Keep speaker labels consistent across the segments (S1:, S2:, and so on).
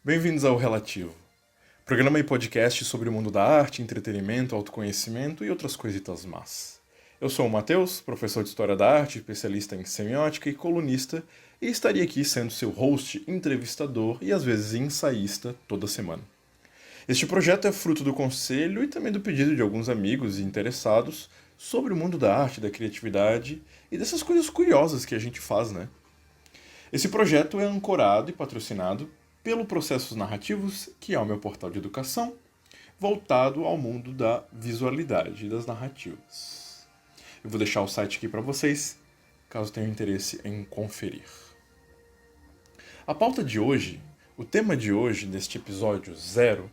S1: Bem-vindos ao Relativo, programa e podcast sobre o mundo da arte, entretenimento, autoconhecimento e outras coisitas más. Eu sou o Matheus, professor de História da Arte, especialista em semiótica e colunista, e estaria aqui sendo seu host, entrevistador e às vezes ensaísta toda semana. Este projeto é fruto do conselho e também do pedido de alguns amigos e interessados sobre o mundo da arte, da criatividade e dessas coisas curiosas que a gente faz, né? Esse projeto é ancorado e patrocinado pelo Processos Narrativos, que é o meu portal de educação, voltado ao mundo da visualidade e das narrativas. Eu vou deixar o site aqui para vocês, caso tenham interesse em conferir. A pauta de hoje, o tema de hoje, deste episódio 0,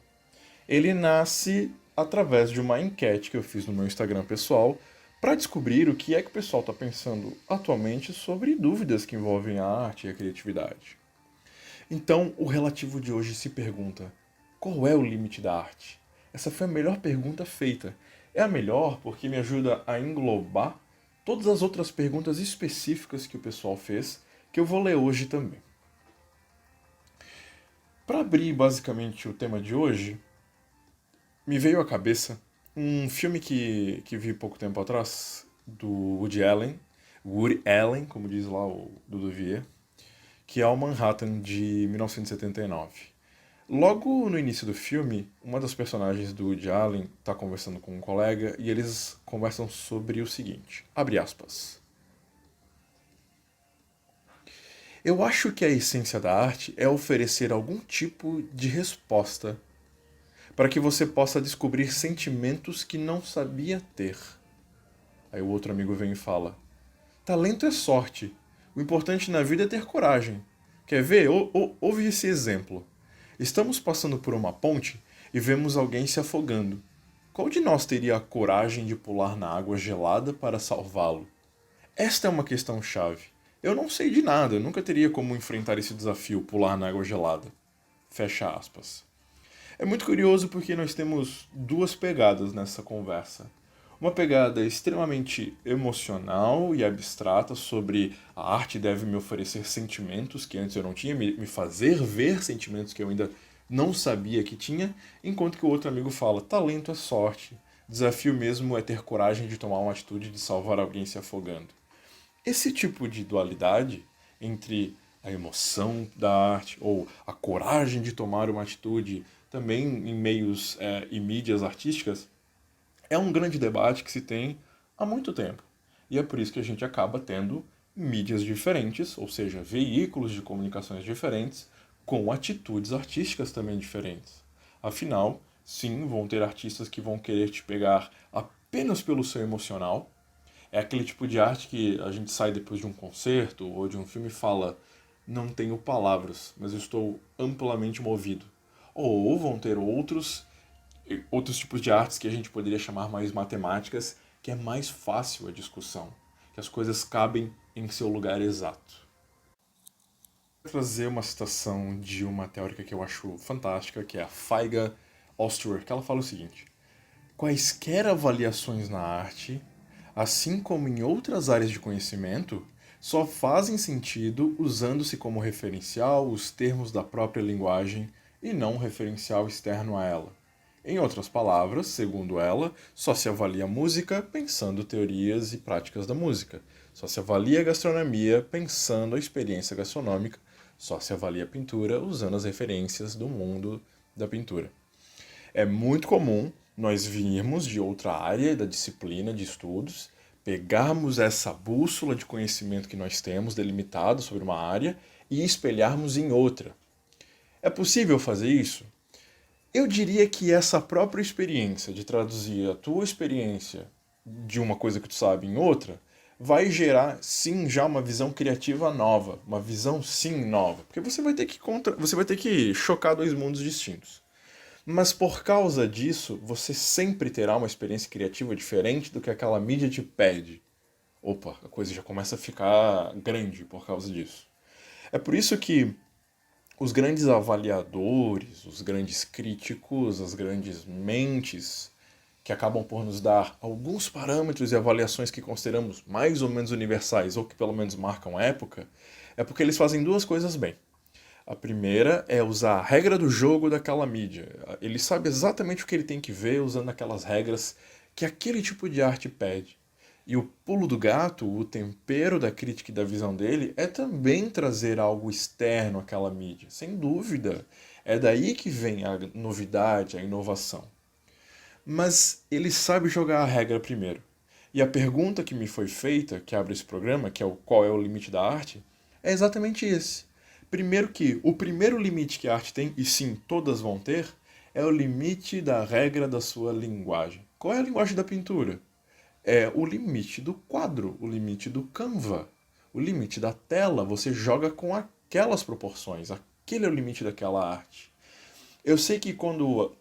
S1: ele nasce através de uma enquete que eu fiz no meu Instagram pessoal para descobrir o que é que o pessoal está pensando atualmente sobre dúvidas que envolvem a arte e a criatividade. Então, o relativo de hoje se pergunta: qual é o limite da arte? Essa foi a melhor pergunta feita. É a melhor porque me ajuda a englobar todas as outras perguntas específicas que o pessoal fez, que eu vou ler hoje também. Para abrir basicamente o tema de hoje, me veio à cabeça um filme que vi pouco tempo atrás, do Woody Allen, como diz lá o Dudu Vier, que é o Manhattan de 1979. Logo no início do filme, uma das personagens do Woody Allen está conversando com um colega e eles conversam sobre o seguinte, abre aspas. Eu acho que a essência da arte é oferecer algum tipo de resposta para que você possa descobrir sentimentos que não sabia ter. Aí o outro amigo vem e fala, talento é sorte. O importante na vida é ter coragem. Quer ver? Ouve esse exemplo. Estamos passando por uma ponte e vemos alguém se afogando. Qual de nós teria a coragem de pular na água gelada para salvá-lo? Esta é uma questão chave. Eu não sei de nada, eu nunca teria como enfrentar esse desafio, pular na água gelada. Fecha aspas. É muito curioso porque nós temos duas pegadas nessa conversa. Uma pegada extremamente emocional e abstrata sobre a arte deve me oferecer sentimentos que antes eu não tinha, me fazer ver sentimentos que eu ainda não sabia que tinha, enquanto que o outro amigo fala, talento é sorte, desafio mesmo é ter coragem de tomar uma atitude de salvar alguém se afogando. Esse tipo de dualidade entre a emoção da arte ou a coragem de tomar uma atitude também em meios e mídias artísticas é um grande debate que se tem há muito tempo. E é por isso que a gente acaba tendo mídias diferentes, ou seja, veículos de comunicações diferentes, com atitudes artísticas também diferentes. Afinal, sim, vão ter artistas que vão querer te pegar apenas pelo seu emocional. É aquele tipo de arte que a gente sai depois de um concerto ou de um filme e fala: não tenho palavras, mas eu estou amplamente movido. Ou vão ter outros tipos de artes que a gente poderia chamar mais matemáticas, que é mais fácil a discussão, que as coisas cabem em seu lugar exato. Vou trazer uma citação de uma teórica que eu acho fantástica, que é a Faiga Osturer, que ela fala o seguinte: quaisquer avaliações na arte, assim como em outras áreas de conhecimento, só fazem sentido usando-se como referencial os termos da própria linguagem e não um referencial externo a ela. Em outras palavras, segundo ela, só se avalia música pensando teorias e práticas da música. Só se avalia gastronomia pensando a experiência gastronômica. Só se avalia pintura usando as referências do mundo da pintura. É muito comum nós virmos de outra área da disciplina de estudos, pegarmos essa bússola de conhecimento que nós temos delimitado sobre uma área e espelharmos em outra. É possível fazer isso? Eu diria que essa própria experiência de traduzir a tua experiência de uma coisa que tu sabe em outra vai gerar sim já uma visão criativa nova, uma visão sim nova, porque você vai ter que chocar dois mundos distintos. Mas por causa disso, você sempre terá uma experiência criativa diferente do que aquela mídia te pede. Opa, a coisa já começa a ficar grande por causa disso. É por isso que os grandes avaliadores, os grandes críticos, as grandes mentes que acabam por nos dar alguns parâmetros e avaliações que consideramos mais ou menos universais ou que pelo menos marcam época, é porque eles fazem duas coisas bem. A primeira é usar a regra do jogo daquela mídia. Ele sabe exatamente o que ele tem que ver usando aquelas regras que aquele tipo de arte pede. E o pulo do gato, o tempero da crítica e da visão dele, é também trazer algo externo àquela mídia. Sem dúvida. É daí que vem a novidade, a inovação. Mas ele sabe jogar a regra primeiro. E a pergunta que me foi feita, que abre esse programa, que é o qual é o limite da arte, é exatamente esse. Primeiro que o primeiro limite que a arte tem, e sim, todas vão ter, é o limite da regra da sua linguagem. Qual é a linguagem da pintura? É o limite do quadro, o limite do Canva, o limite da tela. Você joga com aquelas proporções, aquele é o limite daquela arte. Eu sei que quando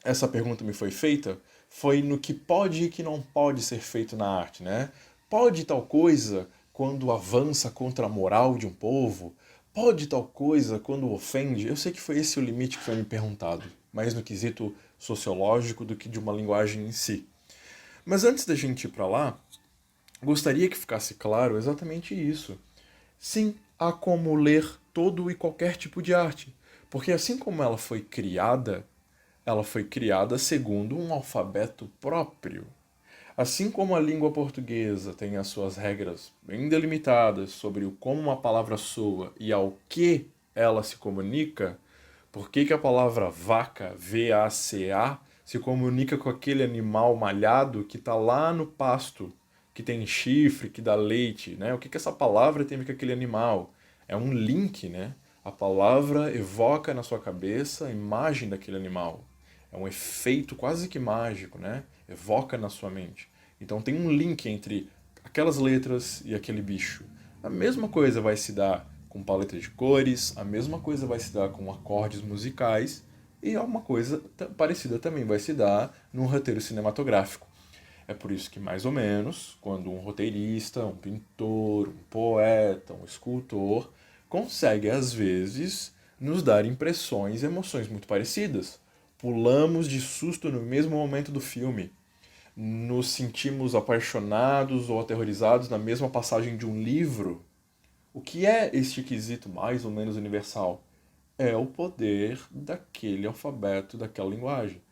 S1: essa pergunta me foi feita, foi no que pode e que não pode ser feito na arte, né? Pode tal coisa quando avança contra a moral de um povo? Pode tal coisa quando ofende? Eu sei que foi esse o limite que foi me perguntado, mais no quesito sociológico do que de uma linguagem em si. Mas antes da gente ir para lá, gostaria que ficasse claro exatamente isso. Sim, há como ler todo e qualquer tipo de arte, porque assim como ela foi criada segundo um alfabeto próprio. Assim como a língua portuguesa tem as suas regras bem delimitadas sobre o como uma palavra soa e ao que ela se comunica, por que que a palavra vaca, V-A-C-A, se comunica com aquele animal malhado que está lá no pasto, que tem chifre, que dá leite, né? O que que essa palavra tem a ver com aquele animal? É um link, né? A palavra evoca na sua cabeça a imagem daquele animal. É um efeito quase que mágico, né? Evoca na sua mente. Então tem um link entre aquelas letras e aquele bicho. A mesma coisa vai se dar com paleta de cores, a mesma coisa vai se dar com acordes musicais e alguma coisa parecida também vai se dar num roteiro cinematográfico. É por isso que, mais ou menos, quando um roteirista, um pintor, um poeta, um escultor consegue, às vezes, nos dar impressões e emoções muito parecidas. Pulamos de susto no mesmo momento do filme. Nos sentimos apaixonados ou aterrorizados na mesma passagem de um livro. O que é este quesito mais ou menos universal? É o poder daquele alfabeto, daquela linguagem.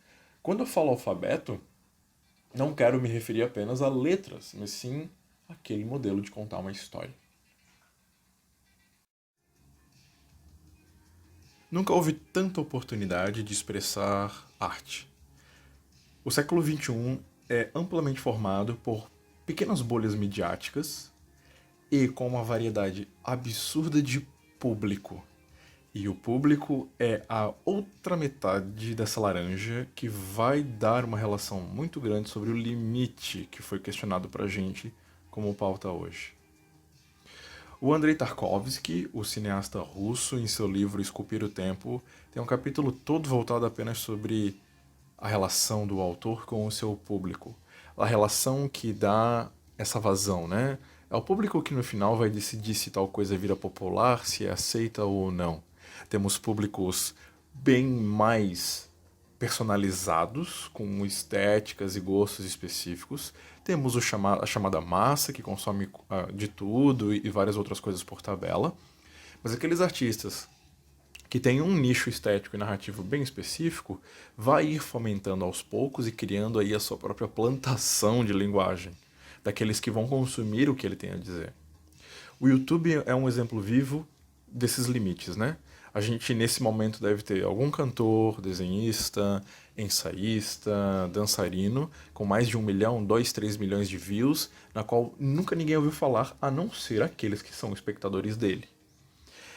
S1: Quando eu falo alfabeto, não quero me referir apenas a letras, mas sim àquele modelo de contar uma história. Nunca houve tanta oportunidade de expressar arte. O século XXI é amplamente formado por pequenas bolhas midiáticas e com uma variedade absurda de público. E o público é a outra metade dessa laranja que vai dar uma relação muito grande sobre o limite que foi questionado pra gente como pauta hoje. O Andrei Tarkovsky, o cineasta russo, em seu livro Esculpir o Tempo, tem um capítulo todo voltado apenas sobre a relação do autor com o seu público. A relação que dá essa vazão, né? É o público que no final vai decidir se tal coisa vira popular, se é aceita ou não. Temos públicos bem mais personalizados, com estéticas e gostos específicos. Temos a chamada massa, que consome de tudo e várias outras coisas por tabela. Mas aqueles artistas que têm um nicho estético e narrativo bem específico, vai ir fomentando aos poucos e criando aí a sua própria plantação de linguagem, daqueles que vão consumir o que ele tem a dizer. O YouTube é um exemplo vivo desses limites, né? A gente nesse momento deve ter algum cantor, desenhista, ensaísta, dançarino, com mais de 1 milhão, 2, 3 milhões de views, na qual nunca ninguém ouviu falar, a não ser aqueles que são espectadores dele.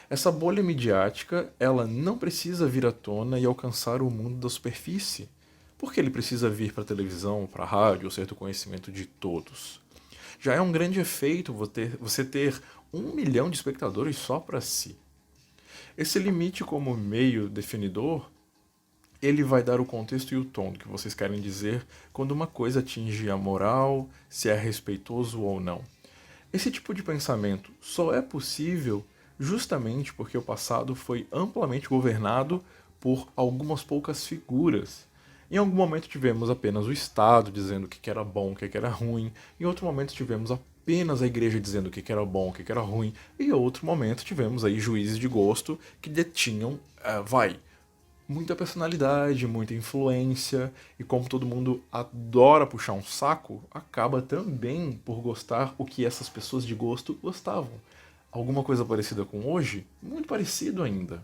S1: Essa bolha midiática, ela não precisa vir à tona e alcançar o mundo da superfície. Por que ele precisa vir para a televisão, para a rádio, ou ser do conhecimento de todos? Já é um grande efeito você ter 1 milhão de espectadores só para si. Esse limite como meio definidor, ele vai dar o contexto e o tom do que vocês querem dizer quando uma coisa atinge a moral, se é respeitoso ou não. Esse tipo de pensamento só é possível justamente porque o passado foi amplamente governado por algumas poucas figuras. Em algum momento tivemos apenas o Estado dizendo o que era bom, o que era ruim. Em outro momento tivemos a apenas a igreja dizendo o que era bom, o que era ruim. E em outro momento tivemos aí juízes de gosto que detinham, muita personalidade, muita influência, e como todo mundo adora puxar um saco, acaba também por gostar o que essas pessoas de gosto gostavam. Alguma coisa parecida com hoje? Muito parecido ainda.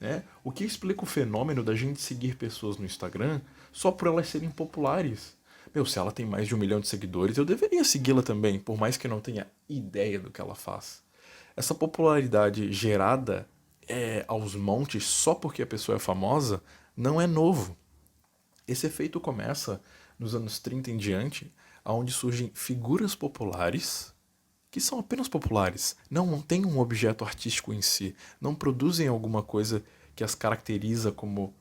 S1: Né? O que explica o fenômeno da gente seguir pessoas no Instagram só por elas serem populares. Meu, se ela tem mais de 1 milhão de seguidores, eu deveria segui-la também, por mais que eu não tenha ideia do que ela faz. Essa popularidade gerada aos montes só porque a pessoa é famosa não é novo. Esse efeito começa nos anos 30 em diante, onde surgem figuras populares que são apenas populares, não têm um objeto artístico em si, não produzem alguma coisa que as caracteriza como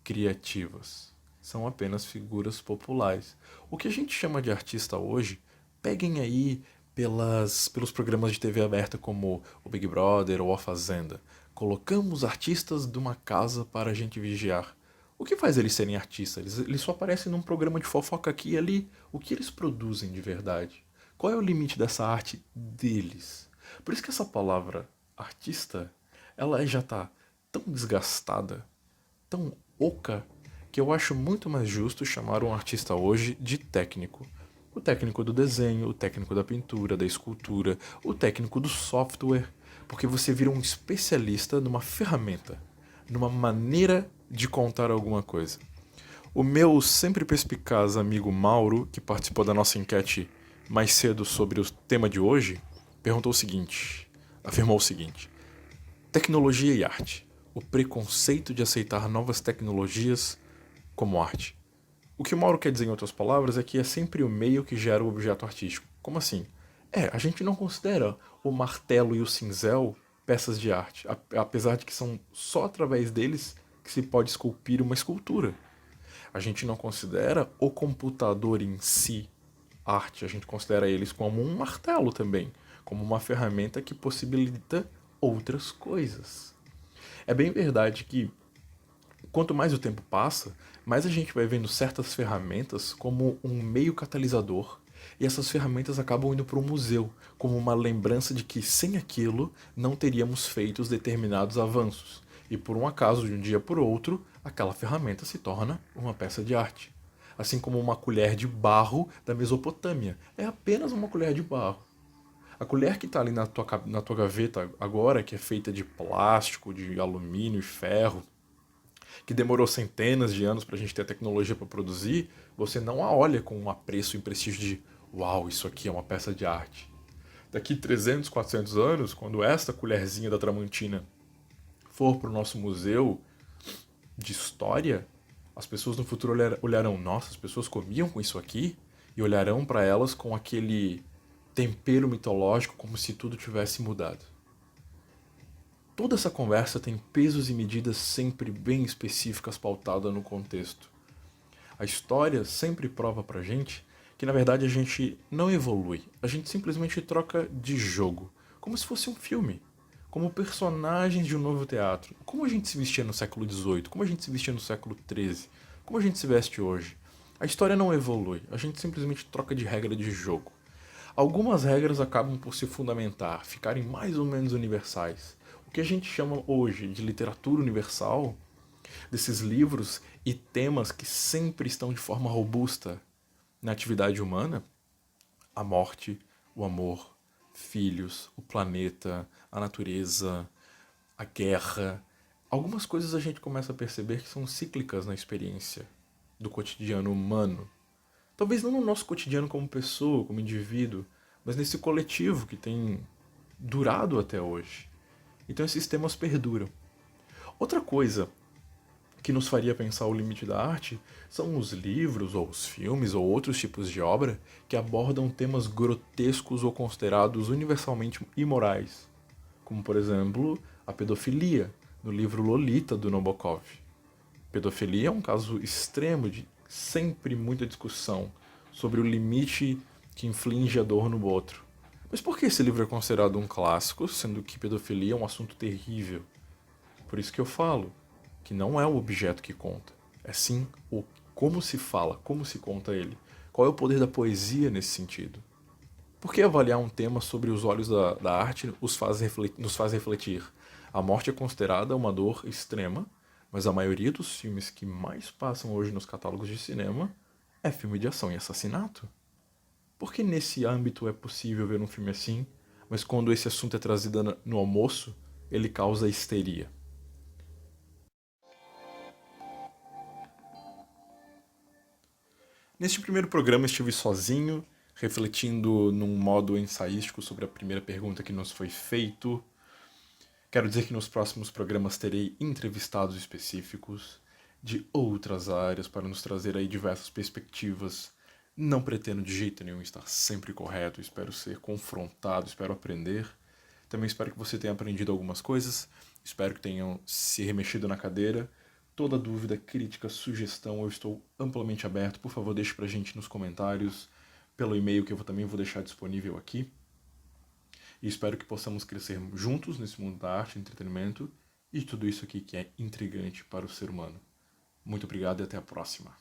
S1: criativas. São apenas figuras populares. O que a gente chama de artista hoje, peguem aí pelos programas de TV aberta como o Big Brother ou a Fazenda. Colocamos artistas de uma casa para a gente vigiar. O que faz eles serem artistas? Eles só aparecem num programa de fofoca aqui e ali. O que eles produzem de verdade? Qual é o limite dessa arte deles? Por isso que essa palavra artista, ela já está tão desgastada, tão oca, que eu acho muito mais justo chamar um artista hoje de técnico. O técnico do desenho, o técnico da pintura, da escultura, o técnico do software, porque você vira um especialista numa ferramenta, numa maneira de contar alguma coisa. O meu sempre perspicaz amigo Mauro, que participou da nossa enquete mais cedo sobre o tema de hoje, afirmou o seguinte: tecnologia e arte. O preconceito de aceitar novas tecnologias como arte. O que o Mauro quer dizer, em outras palavras, é que é sempre o meio que gera o objeto artístico. Como assim? A gente não considera o martelo e o cinzel peças de arte, apesar de que são só através deles que se pode esculpir uma escultura. A gente não considera o computador em si arte, a gente considera eles como um martelo também, como uma ferramenta que possibilita outras coisas. É bem verdade que quanto mais o tempo passa, mais a gente vai vendo certas ferramentas como um meio catalisador, e essas ferramentas acabam indo para o museu, como uma lembrança de que sem aquilo não teríamos feito os determinados avanços. E por um acaso, de um dia por outro, aquela ferramenta se torna uma peça de arte. Assim como uma colher de barro da Mesopotâmia. É apenas uma colher de barro. A colher que está ali na tua gaveta agora, que é feita de plástico, de alumínio e ferro, que demorou centenas de anos para a gente ter a tecnologia para produzir, você não a olha com um apreço e um prestígio de uau, isso aqui é uma peça de arte. Daqui 300, 400 anos, quando esta colherzinha da Tramontina for para o nosso museu de história, as pessoas no futuro olharão, nossa, as pessoas comiam com isso aqui, e olharão para elas com aquele tempero mitológico como se tudo tivesse mudado. Toda essa conversa tem pesos e medidas sempre bem específicas pautadas no contexto. A história sempre prova pra gente que na verdade a gente não evolui, a gente simplesmente troca de jogo, como se fosse um filme, como personagens de um novo teatro. Como a gente se vestia no século XVIII, como a gente se vestia no século XIII, como a gente se veste hoje. A história não evolui, a gente simplesmente troca de regra de jogo. Algumas regras acabam por se fundamentar, ficarem mais ou menos universais. O que a gente chama hoje de literatura universal, desses livros e temas que sempre estão de forma robusta na atividade humana, a morte, o amor, filhos, o planeta, a natureza, a guerra. Algumas coisas a gente começa a perceber que são cíclicas na experiência do cotidiano humano. Talvez não no nosso cotidiano como pessoa, como indivíduo, mas nesse coletivo que tem durado até hoje. Então esses temas perduram. Outra coisa que nos faria pensar o limite da arte são os livros, ou os filmes, ou outros tipos de obra que abordam temas grotescos ou considerados universalmente imorais, como por exemplo a pedofilia, no livro Lolita do Nabokov. Pedofilia é um caso extremo de sempre muita discussão sobre o limite que inflige a dor no outro. Mas por que esse livro é considerado um clássico, sendo que pedofilia é um assunto terrível? Por isso que eu falo que não é o objeto que conta, é sim o como se fala, como se conta ele. Qual é o poder da poesia nesse sentido? Por que avaliar um tema sobre os olhos da arte nos faz refletir? A morte é considerada uma dor extrema, mas a maioria dos filmes que mais passam hoje nos catálogos de cinema é filme de ação e assassinato. Por que nesse âmbito é possível ver um filme assim, mas quando esse assunto é trazido no almoço, ele causa histeria? Neste primeiro programa estive sozinho, refletindo num modo ensaístico sobre a primeira pergunta que nos foi feito. Quero dizer que nos próximos programas terei entrevistados específicos de outras áreas para nos trazer aí diversas perspectivas. Não pretendo de jeito nenhum estar sempre correto, espero ser confrontado, espero aprender. Também espero que você tenha aprendido algumas coisas, espero que tenham se remexido na cadeira. Toda dúvida, crítica, sugestão, eu estou amplamente aberto. Por favor, deixe pra gente nos comentários, pelo e-mail que eu também vou deixar disponível aqui. E espero que possamos crescer juntos nesse mundo da arte, entretenimento e tudo isso aqui que é intrigante para o ser humano. Muito obrigado e até a próxima.